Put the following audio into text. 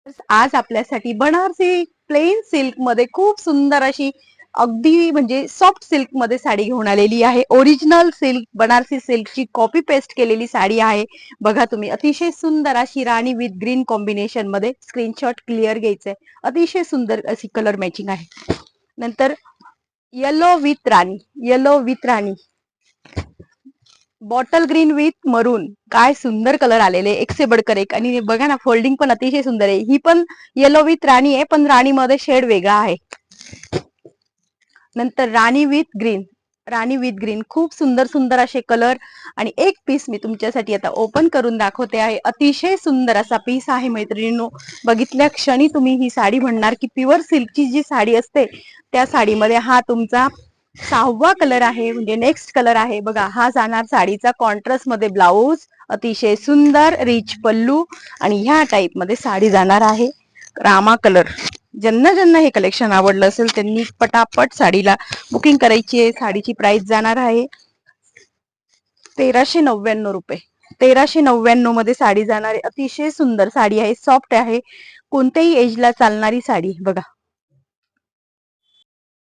आज आपल्यासाठी Banarasi plain silk मध्ये खूप सुंदर अशी अगदी म्हणजे सॉफ्ट सिल्क मध्ये साडी घेऊन आलेली आहे. ओरिजिनल सिल्क बनारसी सिल्कची कॉपी पेस्ट केलेली साडी आहे. बघा तुम्ही, अतिशय सुंदर अशी राणी विथ ग्रीन कॉम्बिनेशन मध्ये. स्क्रीनशॉट क्लिअर घ्यायचंय. अतिशय सुंदर अशी कलर मॅचिंग आहे. नंतर yellow with rani, yellow with rani, bottle green with maroon. काय सुंदर कलर आलेले, एक से बडकर एक. आणि बघा ना, फोल्डिंग पण अतिशय सुंदर आहे. ही पण येलो विथ राणी आहे, पण राणी मध्ये शेड वेगळा आहे. नंतर rani with green, rani with green. खूप सुंदर सुंदर असे कलर. आणि एक पीस मी तुमच्यासाठी आता ओपन करून दाखवते आहे. अतिशय सुंदर असा पीस आहे मैत्रिणींनो. बघितल्या क्षणी तुम्ही ही साडी म्हणणार की प्युअर सिल्कची जी साडी असते त्या साडीमध्ये हा तुमचा 6वा कलर आहे. म्हणजे नेक्स्ट कलर आहे बघा. हा जाणार साडीचा कॉन्ट्रास्ट मध्ये ब्लाऊज. अतिशय सुंदर रिच पल्लू. आणि ह्या टाइप मध्ये साडी जाणार आहे रामा कलर. ज्यांना ज्यांना हे कलेक्शन आवडलं असेल त्यांनी पटापट साडीला बुकिंग करायची आहे. साडीची प्राइस जाणार आहे 1399 रुपये. 1399 मध्ये साडी जाणार आहे. अतिशय सुंदर साडी आहे, सॉफ्ट आहे, कोणत्याही एजला चालणारी साडी. बघा